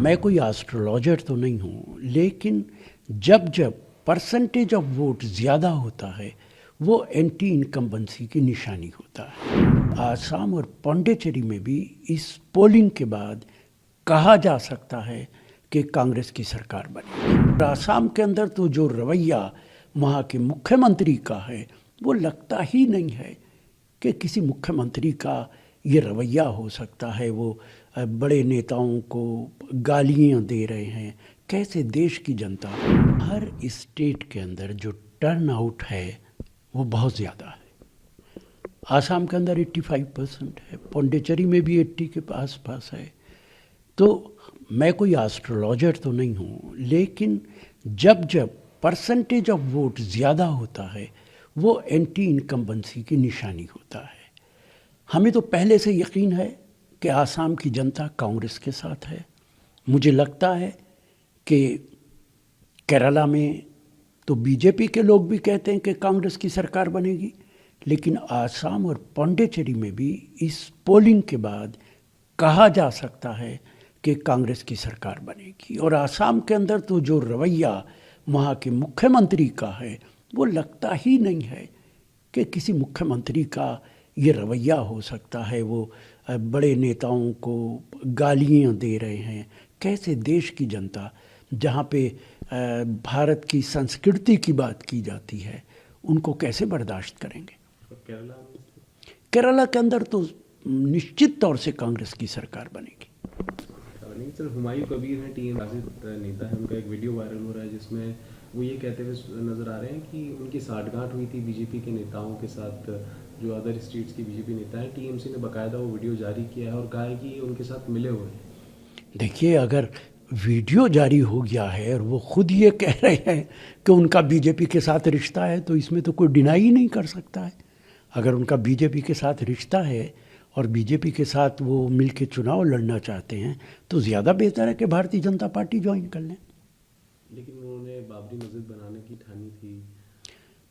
मैं कोई एस्ट्रोलॉजर तो नहीं हूँ, लेकिन जब जब परसेंटेज ऑफ वोट ज़्यादा होता है वो एंटी इनकम्बेंसी की निशानी होता है। आसाम और पौंडीचेरी में भी इस पोलिंग के बाद कहा जा सकता है कि कांग्रेस की सरकार बनेगी। आसाम के अंदर तो जो रवैया वहाँ के मुख्यमंत्री का है वो लगता ही नहीं है कि किसी मुख्यमंत्री का ये रवैया हो सकता है। वो बड़े नेताओं को गालियाँ दे रहे हैं। कैसे देश की जनता, हर स्टेट के अंदर जो टर्न आउट है वो बहुत ज़्यादा है। आसाम के अंदर 85% है, पौंडीचेरी में भी 80 के पास है। तो मैं कोई एस्ट्रोलॉजर तो नहीं हूँ, लेकिन जब जब परसेंटेज ऑफ वोट ज़्यादा होता है वो एंटी इनकम्बेंसी की निशानी होता है। हमें तो पहले से यकीन है कि आसाम की जनता कांग्रेस के साथ है। मुझे लगता है कि केरला में तो बीजेपी के लोग भी कहते हैं कि कांग्रेस की सरकार बनेगी, लेकिन आसाम और पौंडीचेरी में भी इस पोलिंग के बाद कहा जा सकता है कि कांग्रेस की सरकार बनेगी। और आसाम के अंदर तो जो रवैया वहाँ के मुख्यमंत्री का है वो लगता ही नहीं है कि किसी मुख्यमंत्री का ये रवैया हो सकता है। वो बड़े नेताओं को गालियाँ दे रहे हैं। कैसे देश की जनता, जहाँ पे भारत की संस्कृति की बात की जाती है, उनको कैसे बर्दाश्त करेंगे। केरला के अंदर तो निश्चित तौर से कांग्रेस की सरकार बनेगी। नहीं सर, हुमायूं कबीर हैं, टीएम नेता है, उनका एक वीडियो वायरल हो रहा है जिसमें वो ये कहते हुए नजर आ रहे हैं कि उनकी साठगांठ हुई थी बीजेपी के नेताओं के साथ, जो अदर स्टेट्स की बीजेपी नेता हैं। टीएमसी ने बाकायदा वो वीडियो जारी किया है और कहा है कि उनके साथ मिले हुए हैं। देखिए, अगर वीडियो जारी हो गया है और वो खुद ये कह रहे हैं कि उनका बीजेपी के साथ रिश्ता है, तो इसमें तो कोई डिनाई ही नहीं कर सकता है। अगर उनका बीजेपी के साथ रिश्ता है और बीजेपी के साथ वो मिलके चुनाव लड़ना चाहते हैं तो ज़्यादा बेहतर है कि भारतीय जनता पार्टी ज्वाइन कर लें। लेकिन उन्होंने बाबरी मस्जिद बनाने की ठानी थी।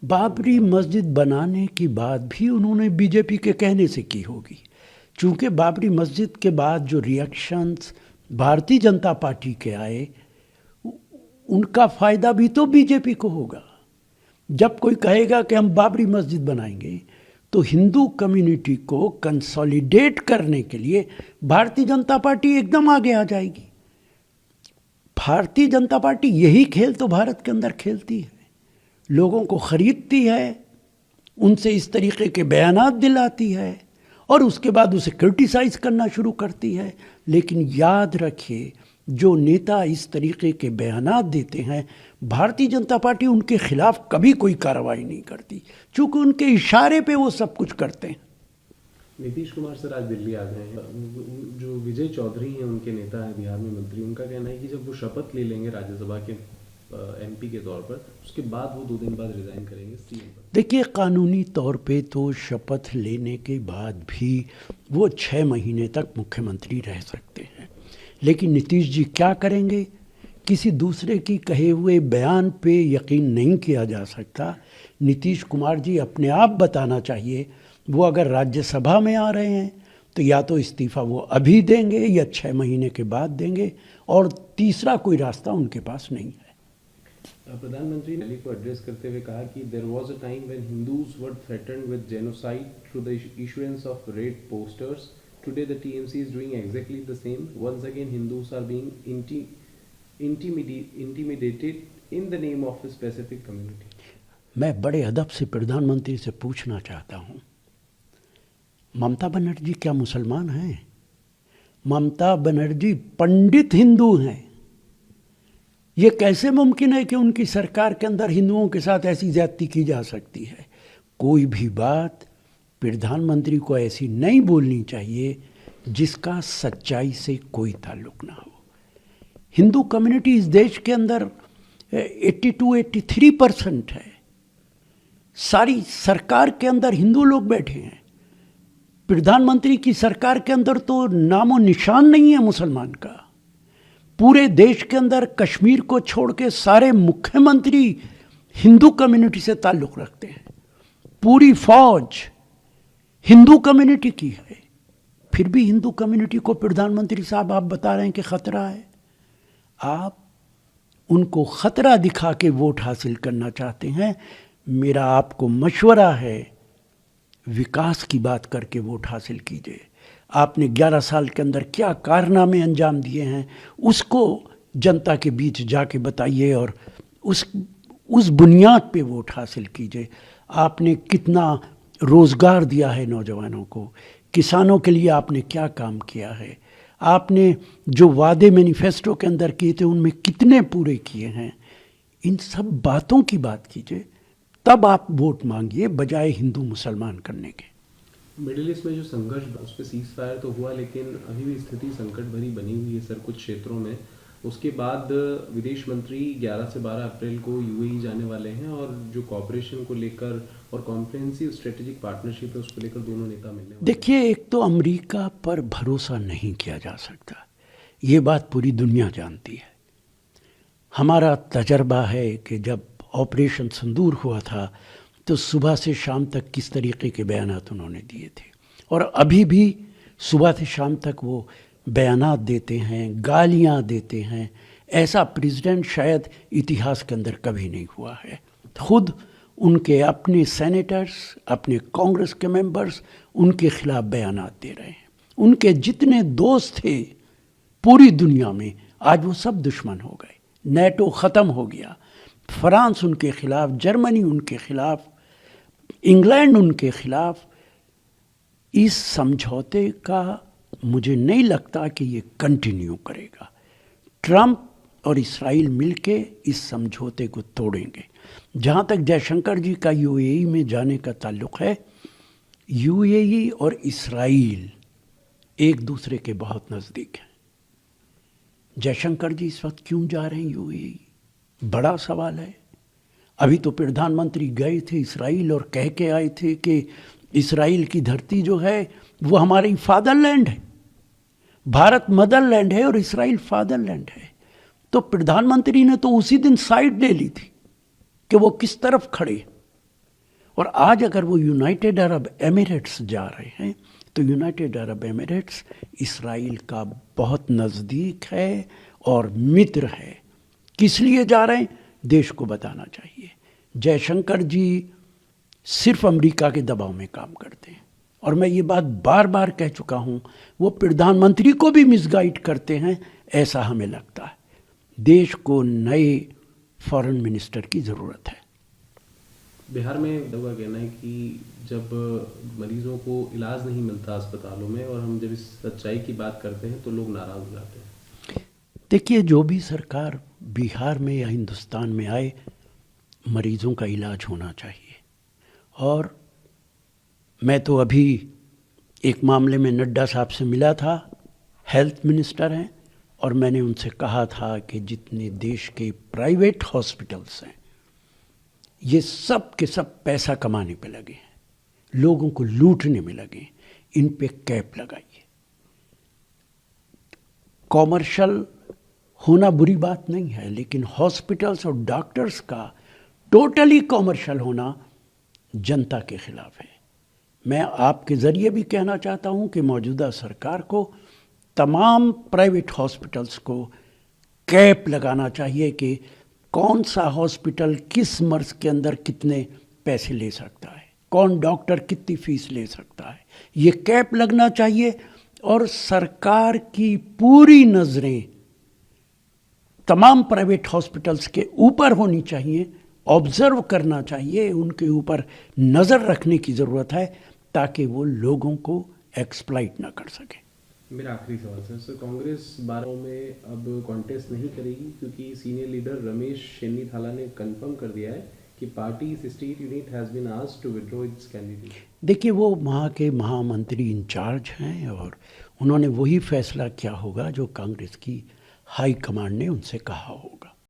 बाबरी मस्जिद बनाने की बात भी उन्होंने बीजेपी के कहने से की होगी, चूँकि बाबरी मस्जिद के बाद जो रिएक्शंस भारतीय जनता पार्टी के आए उनका फ़ायदा भी तो बीजेपी को होगा। जब कोई कहेगा कि हम बाबरी मस्जिद बनाएंगे तो हिंदू कम्युनिटी को कंसोलिडेट करने के लिए भारतीय जनता पार्टी एकदम आगे आ जाएगी। भारतीय जनता पार्टी यही खेल तो भारत के अंदर खेलती है, लोगों को ख़रीदती है, उनसे इस तरीके के बयानात दिलाती है और उसके बाद उसे क्रिटिसाइज़ करना शुरू करती है। लेकिन याद रखिए, जो नेता इस तरीके के बयानात देते हैं, भारतीय जनता पार्टी उनके खिलाफ कभी कोई कार्रवाई नहीं करती, क्योंकि उनके इशारे पे वो सब कुछ करते हैं। नीतीश कुमार सर आज दिल्ली आ गए हैं। जो विजय चौधरी हैं, उनके नेता हैं, बिहार में मंत्री, उनका कहना है कि जब वो शपथ ले लेंगे राज्यसभा के एमपी के तौर पर, उसके बाद वो 2 दिन बाद रिजाइन करेंगे सीएम पर। देखिए, कानूनी तौर पे तो शपथ लेने के बाद भी वो 6 महीने तक मुख्यमंत्री रह सकते हैं, लेकिन नीतीश जी क्या करेंगे, किसी दूसरे की कहे हुए बयान पे यकीन नहीं किया जा सकता। नीतीश कुमार जी अपने आप बताना चाहिए। वो अगर राज्यसभा में आ रहे हैं तो या तो इस्तीफ़ा वो अभी देंगे या 6 महीने के बाद देंगे, और तीसरा कोई रास्ता उनके पास नहीं है। प्रधानमंत्री ने रैली को एड्रेस करते हुए कहा कि there was a time when Hindus were threatened with genocide through the issuance of red posters. Today the TMC is doing exactly the same. Once again Hindus are being intimidated in the name of a specific community. मैं बड़े अदब से प्रधानमंत्री से पूछना चाहता हूँ, ममता बनर्जी क्या मुसलमान हैं? ममता बनर्जी पंडित हिंदू हैं। ये कैसे मुमकिन है कि उनकी सरकार के अंदर हिंदुओं के साथ ऐसी ज्यादती की जा सकती है? कोई भी बात प्रधानमंत्री को ऐसी नहीं बोलनी चाहिए जिसका सच्चाई से कोई ताल्लुक ना हो। हिंदू कम्युनिटी इस देश के अंदर 82-83% है। सारी सरकार के अंदर हिंदू लोग बैठे हैं। प्रधानमंत्री की सरकार के अंदर तो नामो निशान नहीं है मुसलमान का। पूरे देश के अंदर कश्मीर को छोड़ के सारे मुख्यमंत्री हिंदू कम्युनिटी से ताल्लुक़ रखते हैं। पूरी फौज हिंदू कम्युनिटी की है। फिर भी हिंदू कम्युनिटी को प्रधानमंत्री साहब आप बता रहे हैं कि ख़तरा है। आप उनको ख़तरा दिखा के वोट हासिल करना चाहते हैं, मेरा आपको मशवरा है विकास की बात करके वोट हासिल कीजिए। आपने 11 साल के अंदर क्या कारनामे अंजाम दिए हैं उसको जनता के बीच जाके बताइए और उस बुनियाद पे वोट हासिल कीजिए। आपने कितना रोज़गार दिया है नौजवानों को, किसानों के लिए आपने क्या काम किया है, आपने जो वादे मैनिफेस्टो के अंदर किए थे उनमें कितने पूरे किए हैं, इन सब बातों की बात कीजिए, तब आप वोट मांगिए बजाय हिंदू मुसलमान करने के। मिडिल ईस्ट में जो संघर्ष उस पर सीज फायर तो हुआ, लेकिन अभी भी स्थिति संकट भरी बनी हुई है सर कुछ क्षेत्रों में। उसके बाद विदेश मंत्री 11 से 12 अप्रैल को यूएई जाने वाले हैं और जो कॉपरेशन को लेकर और कॉम्प्रिहेंसिव स्ट्रेटेजिक पार्टनरशिप है उसको लेकर दोनों नेता मिलने वाले। देखिए, एक तो अमेरिका पर भरोसा नहीं किया जा सकता, ये बात पूरी दुनिया जानती है। हमारा तजर्बा है कि जब ऑपरेशन सिंदूर हुआ था तो सुबह से शाम तक किस तरीके के बयानात उन्होंने दिए थे, और अभी भी सुबह से शाम तक वो बयानात देते हैं, गालियां देते हैं। ऐसा प्रेसिडेंट शायद इतिहास के अंदर कभी नहीं हुआ है। खुद उनके अपने सेनेटर्स, अपने कांग्रेस के मेंबर्स उनके खिलाफ बयानात दे रहे हैं। उनके जितने दोस्त थे पूरी दुनिया में आज वो सब दुश्मन हो गए। नेटो ख़त्म हो गया, फ्रांस उनके खिलाफ, जर्मनी उनके खिलाफ, इंग्लैंड उनके खिलाफ। इस समझौते का मुझे नहीं लगता कि ये कंटिन्यू करेगा। ट्रंप और इस्राइल मिलके इस समझौते को तोड़ेंगे। जहाँ तक जयशंकर जी का यूएई में जाने का ताल्लुक़ है, यूएई और इस्राइल एक दूसरे के बहुत नज़दीक हैं। जयशंकर जी इस वक्त क्यों जा रहे हैं यूएई, बड़ा सवाल है। अभी तो प्रधानमंत्री गए थे इस्राइल और कह के आए थे कि इस्राइल की धरती जो है वो हमारी फादरलैंड है, भारत मदरलैंड है और इस्राइल फादरलैंड है। तो प्रधानमंत्री ने तो उसी दिन साइड ले ली थी कि वो किस तरफ खड़े। और आज अगर वो यूनाइटेड अरब एमिरेट्स जा रहे हैं तो यूनाइटेड अरब एमिरेट्स इस्राइल का बहुत नज़दीक है और मित्र है। किस लिए जा रहे हैं देश को बताना चाहिए। जयशंकर जी सिर्फ अमेरिका के दबाव में काम करते हैं, और मैं ये बात बार बार कह चुका हूँ, वो प्रधानमंत्री को भी मिसगाइड करते हैं, ऐसा हमें लगता है। देश को नए फॉरेन मिनिस्टर की ज़रूरत है। बिहार में लोगों का कहना है कि जब मरीजों को इलाज नहीं मिलता अस्पतालों में और हम जब इस सच्चाई की बात करते हैं तो लोग नाराज़ हो जाते हैं। देखिए, जो भी सरकार बिहार में या हिंदुस्तान में आए, मरीजों का इलाज होना चाहिए। और मैं तो अभी एक मामले में नड्डा साहब से मिला था, हेल्थ मिनिस्टर हैं, और मैंने उनसे कहा था कि जितने देश के प्राइवेट हॉस्पिटल्स हैं ये सब के सब पैसा कमाने पे लगे हैं, लोगों को लूटने में लगे हैं, इन पे कैप लगाइए। कॉमर्शियल होना बुरी बात नहीं है, लेकिन हॉस्पिटल्स और डॉक्टर्स का टोटली कॉमर्शियल होना जनता के खिलाफ है। मैं आपके ज़रिए भी कहना चाहता हूं कि मौजूदा सरकार को तमाम प्राइवेट हॉस्पिटल्स को कैप लगाना चाहिए कि कौन सा हॉस्पिटल किस मर्ज के अंदर कितने पैसे ले सकता है, कौन डॉक्टर कितनी फीस ले सकता है, ये कैप लगना चाहिए। और सरकार की पूरी नज़रें तमाम प्राइवेट हॉस्पिटल्स के ऊपर होनी चाहिए, ऑब्ज़र्व करना चाहिए, उनके ऊपर नज़र रखने की ज़रूरत है ताकि वो लोगों को एक्सप्लॉइट ना कर सके। मेरा आखिरी सवाल सर, कांग्रेस 12 में अब कॉन्टेस्ट नहीं करेगी क्योंकि सीनियर लीडर रमेश चेन्नीथाला ने कंफर्म कर दिया है कि party state unit has been asked to withdraw its candidate. देखिए, वो वहाँ के महामंत्री इंचार्ज हैं और उन्होंने वही फैसला किया होगा जो कांग्रेस की हाई कमांड ने उनसे कहा होगा।